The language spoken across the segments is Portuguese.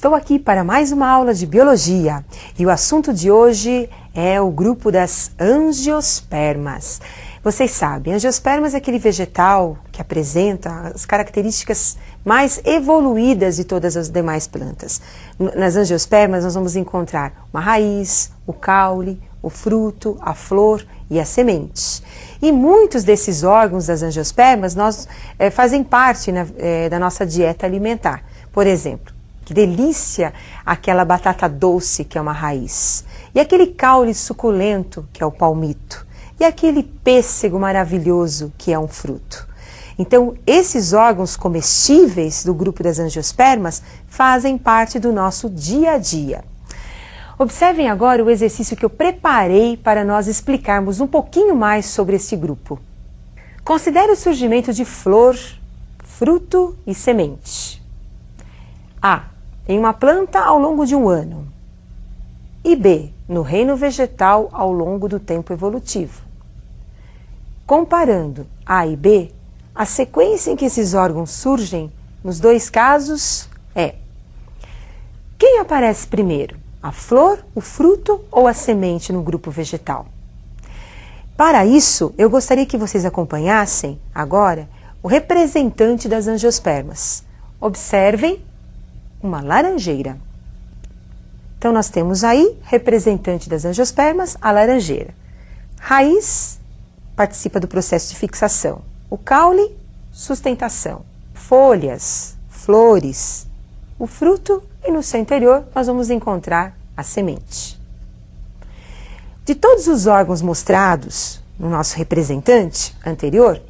Estou aqui para mais uma aula de biologia e o assunto de hoje é o grupo das angiospermas. Vocês sabem, angiospermas é aquele vegetal que apresenta as características mais evoluídas de todas as demais plantas. Nas angiospermas nós vamos encontrar uma raiz, o caule, o fruto, a flor e a semente. E muitos desses órgãos das angiospermas fazem parte da nossa dieta alimentar. Por exemplo, que delícia aquela batata doce que é uma raiz. E aquele caule suculento que é o palmito. E aquele pêssego maravilhoso que é um fruto. Então, esses órgãos comestíveis do grupo das angiospermas fazem parte do nosso dia a dia. Observem agora o exercício que eu preparei para nós explicarmos um pouquinho mais sobre esse grupo. Considere o surgimento de flor, fruto e semente. A. Em uma planta ao longo de um ano. E B. No reino vegetal ao longo do tempo evolutivo. Comparando A e B, a sequência em que esses órgãos surgem, nos dois casos, é: quem aparece primeiro? A flor, o fruto ou a semente no grupo vegetal? Para isso, eu gostaria que vocês acompanhassem agora o representante das angiospermas. Observem uma laranjeira. Então, nós temos aí, representante das angiospermas, a laranjeira. Raiz participa do processo de fixação. O caule, sustentação. Folhas, flores, o fruto e no seu interior nós vamos encontrar a semente. De todos os órgãos mostrados no nosso representante anterior,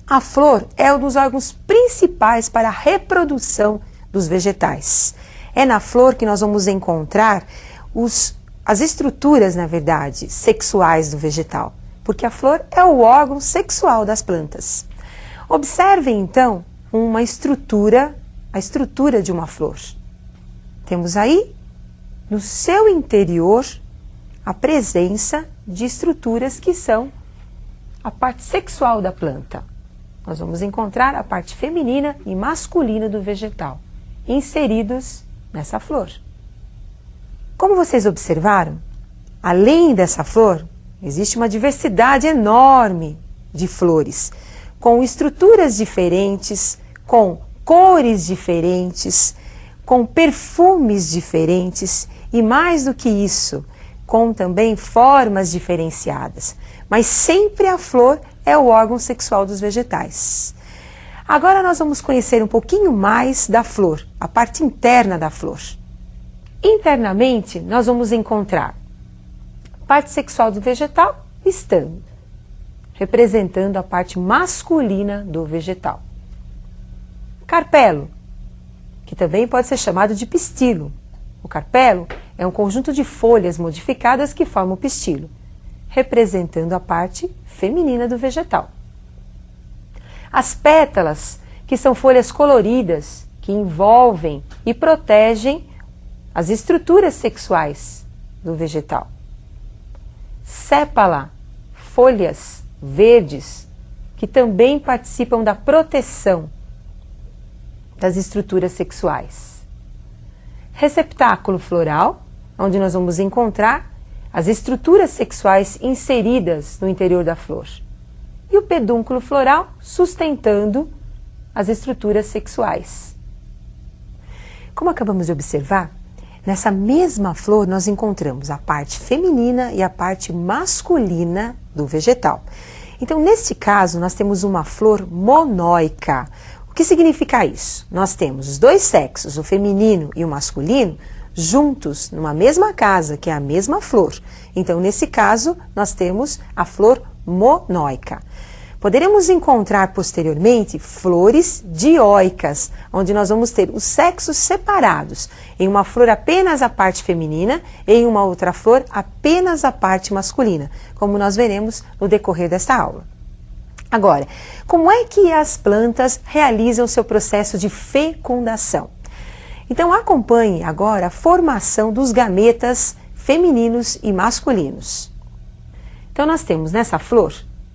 a flor é um dos órgãos principais para a reprodução dos vegetais. É na flor que nós vamos encontrar as estruturas, na verdade, sexuais do vegetal, porque a flor é o órgão sexual das plantas. Observem, então, a estrutura de uma flor. Temos aí, no seu interior, a presença de estruturas que são a parte sexual da planta. Nós vamos encontrar a parte feminina e masculina do vegetal, inseridos nessa flor. Como vocês observaram, além dessa flor, existe uma diversidade enorme de flores, com estruturas diferentes, com cores diferentes, com perfumes diferentes e, mais do que isso, com também formas diferenciadas. Mas sempre a flor é o órgão sexual dos vegetais. Agora nós vamos conhecer um pouquinho mais da flor, a parte interna da flor. Internamente, nós vamos encontrar a parte sexual do vegetal estando, representando a parte masculina do vegetal. Carpelo, que também pode ser chamado de pistilo. O carpelo é um conjunto de folhas modificadas que formam o pistilo, representando a parte feminina do vegetal. As pétalas, que são folhas coloridas, que envolvem e protegem as estruturas sexuais do vegetal. Sépala, folhas verdes, que também participam da proteção das estruturas sexuais. Receptáculo floral, onde nós vamos encontrar as estruturas sexuais inseridas no interior da flor. E o pedúnculo floral sustentando as estruturas sexuais. Como acabamos de observar, nessa mesma flor nós encontramos a parte feminina e a parte masculina do vegetal. Então, neste caso, nós temos uma flor monóica. O que significa isso? Nós temos os dois sexos, o feminino e o masculino, juntos numa mesma casa, que é a mesma flor. Então, nesse caso, nós temos a flor monóica. Poderemos encontrar posteriormente flores dioicas, onde nós vamos ter os sexos separados. Em uma flor apenas a parte feminina, em uma outra flor apenas a parte masculina, como nós veremos no decorrer desta aula. Agora, como é que as plantas realizam o seu processo de fecundação? Então, acompanhe agora a formação dos gametas femininos e masculinos. Então, nós temos nessa flor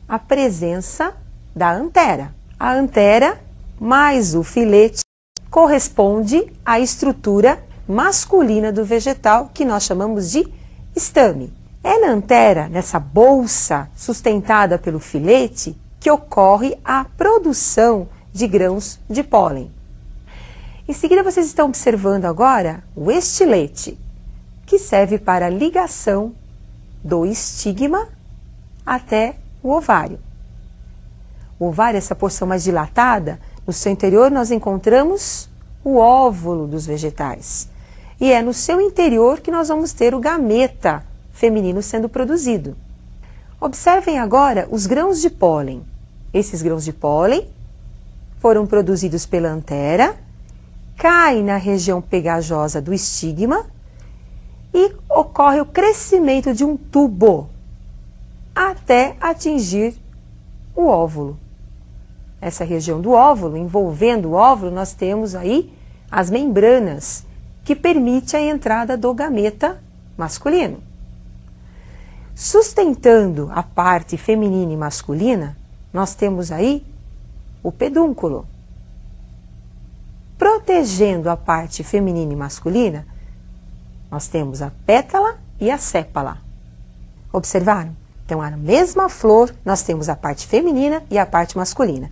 a presença da antera. A antera mais o filete corresponde à estrutura masculina do vegetal, que nós chamamos de estame. É na antera, nessa bolsa sustentada pelo filete, que ocorre a produção de grãos de pólen. Em seguida, vocês estão observando agora o estilete, que serve para a ligação do estigma até o ovário. O ovário, essa porção mais dilatada, no seu interior nós encontramos o óvulo dos vegetais. E é no seu interior que nós vamos ter o gameta feminino sendo produzido. Observem agora os grãos de pólen. Esses grãos de pólen foram produzidos pela antera, caem na região pegajosa do estigma e ocorre o crescimento de um tubo até atingir o óvulo. Essa região do óvulo, envolvendo o óvulo, nós temos aí as membranas que permite a entrada do gameta masculino. Sustentando a parte feminina e masculina, nós temos aí o pedúnculo. Protegendo a parte feminina e masculina, nós temos a pétala e a sépala. Observaram? Então, na mesma flor, nós temos a parte feminina e a parte masculina.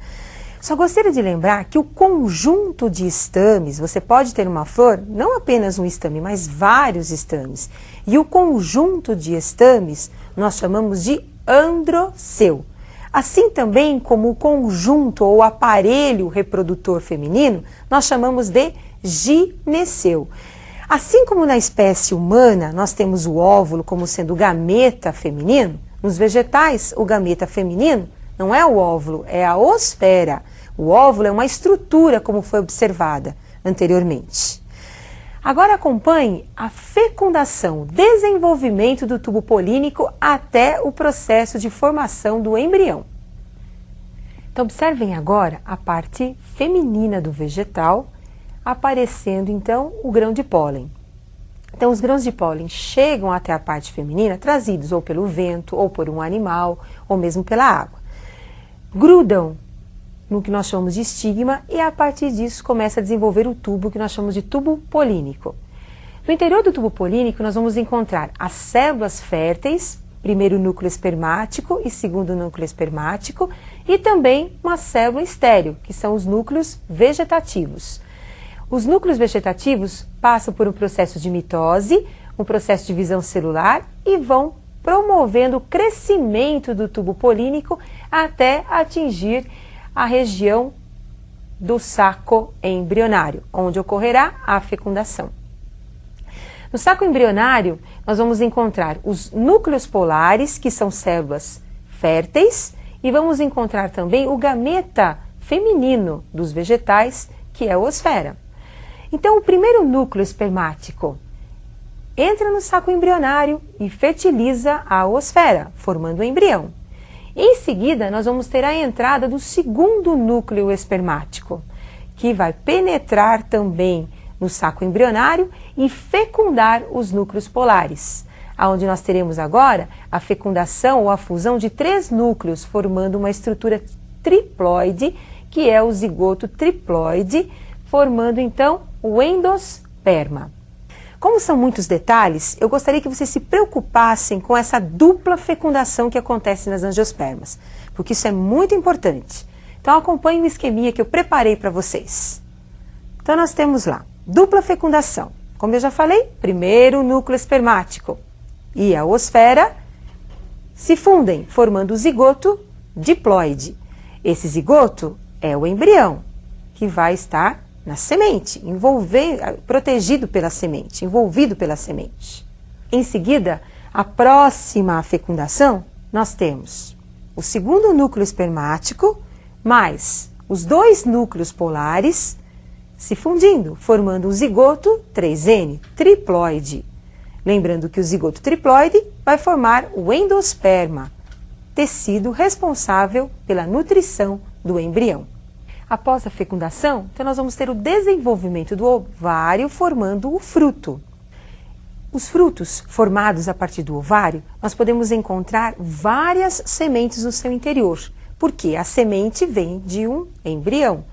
Só gostaria de lembrar que o conjunto de estames, você pode ter uma flor, não apenas um estame, mas vários estames. E o conjunto de estames nós chamamos de androceu. Assim também como o conjunto ou aparelho reprodutor feminino, nós chamamos de gineceu. Assim como na espécie humana nós temos o óvulo como sendo o gameta feminino, nos vegetais o gameta feminino não é o óvulo, é a osfera. O óvulo é uma estrutura, como foi observada anteriormente. Agora acompanhe a fecundação, o desenvolvimento do tubo polínico até o processo de formação do embrião. Então observem agora a parte feminina do vegetal, aparecendo então o grão de pólen. Então os grãos de pólen chegam até a parte feminina trazidos ou pelo vento, ou por um animal, ou mesmo pela água. Grudam no que nós chamamos de estigma e a partir disso começa a desenvolver o tubo que nós chamamos de tubo polínico. No interior do tubo polínico nós vamos encontrar as células férteis, primeiro núcleo espermático e segundo núcleo espermático, e também uma célula estéril, que são os núcleos vegetativos. Os núcleos vegetativos passam por um processo de mitose, um processo de divisão celular e vão promovendo o crescimento do tubo polínico até atingir a região do saco embrionário, onde ocorrerá a fecundação. No saco embrionário, nós vamos encontrar os núcleos polares, que são células férteis, e vamos encontrar também o gameta feminino dos vegetais, que é a osfera. Então, o primeiro núcleo espermático entra no saco embrionário e fertiliza a osfera, formando o embrião. Em seguida, nós vamos ter a entrada do segundo núcleo espermático, que vai penetrar também no saco embrionário e fecundar os núcleos polares, onde nós teremos agora a fecundação ou a fusão de 3 núcleos, formando uma estrutura triploide, que é o zigoto triploide, formando então o endosperma. Como são muitos detalhes, eu gostaria que vocês se preocupassem com essa dupla fecundação que acontece nas angiospermas, porque isso é muito importante. Então acompanhe o esqueminha que eu preparei para vocês. Então nós temos lá, dupla fecundação. Como eu já falei, primeiro o núcleo espermático e a osfera se fundem, formando o zigoto diploide. Esse zigoto é o embrião, que vai estar na semente, protegido pela semente, envolvido pela semente. Em seguida, a próxima fecundação, nós temos o segundo núcleo espermático, mais os 2 núcleos polares se fundindo, formando o zigoto 3N, triploide. Lembrando que o zigoto triploide vai formar o endosperma, tecido responsável pela nutrição do embrião. Após a fecundação, então nós vamos ter o desenvolvimento do ovário formando o fruto. Os frutos formados a partir do ovário, nós podemos encontrar várias sementes no seu interior, porque a semente vem de um embrião.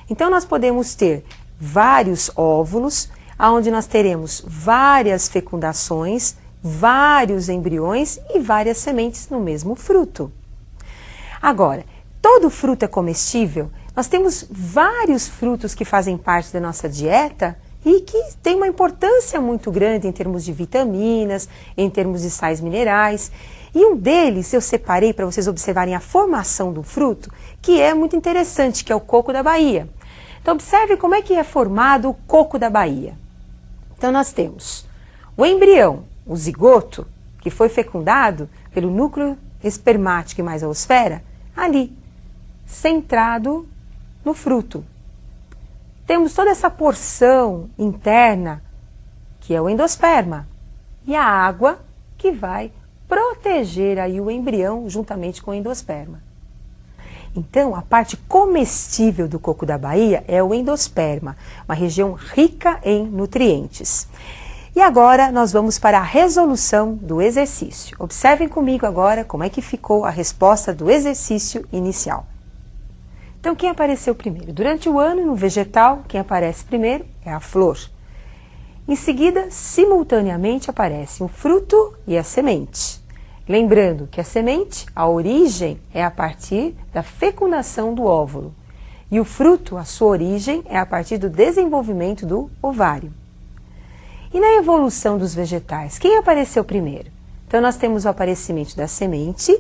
Então nós podemos ter vários óvulos, onde nós teremos várias fecundações, vários embriões e várias sementes no mesmo fruto. Agora, todo fruto é comestível? Nós temos vários frutos que fazem parte da nossa dieta e que têm uma importância muito grande em termos de vitaminas, em termos de sais minerais. E um deles eu separei para vocês observarem a formação do fruto, que é muito interessante, que é o coco da Bahia. Então observe como é que é formado o coco da Bahia. Então nós temos o embrião, o zigoto, que foi fecundado pelo núcleo espermático e mais a osfera, ali, centrado no fruto. Temos toda essa porção interna, que é o endosperma, e a água que vai proteger aí o embrião juntamente com o endosperma. Então, a parte comestível do coco da Bahia é o endosperma, uma região rica em nutrientes. E agora nós vamos para a resolução do exercício. Observem comigo agora como é que ficou a resposta do exercício inicial. Então, quem apareceu primeiro? Durante o ano, no vegetal, quem aparece primeiro é a flor. Em seguida, simultaneamente aparecem o fruto e a semente. Lembrando que a semente, a origem é a partir da fecundação do óvulo. E o fruto, a sua origem, é a partir do desenvolvimento do ovário. E na evolução dos vegetais, quem apareceu primeiro? Então, nós temos o aparecimento da semente,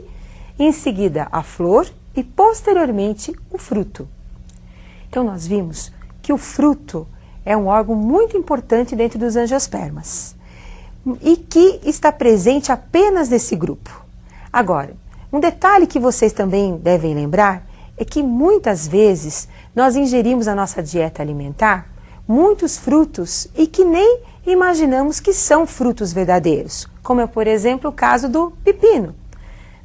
em seguida a flor e, posteriormente, o fruto. Então, nós vimos que o fruto é um órgão muito importante dentro dos angiospermas e que está presente apenas nesse grupo. Agora, um detalhe que vocês também devem lembrar é que muitas vezes nós ingerimos na nossa dieta alimentar muitos frutos e que nem imaginamos que são frutos verdadeiros, como é, por exemplo, o caso do pepino,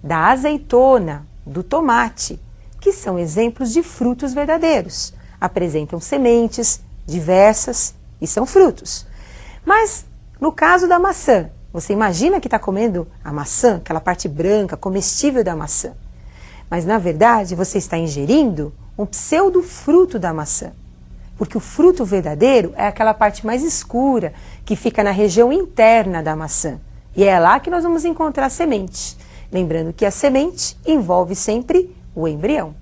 da azeitona, do tomate, que são exemplos de frutos verdadeiros. Apresentam sementes diversas e são frutos. Mas no caso da maçã, você imagina que está comendo a maçã, aquela parte branca, comestível da maçã. Mas na verdade você está ingerindo um pseudo-fruto da maçã. Porque o fruto verdadeiro é aquela parte mais escura, que fica na região interna da maçã. E é lá que nós vamos encontrar a semente. Lembrando que a semente envolve sempre o embrião.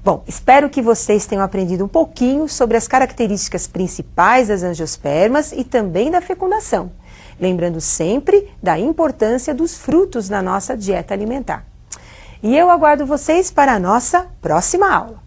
Bom, espero que vocês tenham aprendido um pouquinho sobre as características principais das angiospermas e também da fecundação. Lembrando sempre da importância dos frutos na nossa dieta alimentar. E eu aguardo vocês para a nossa próxima aula.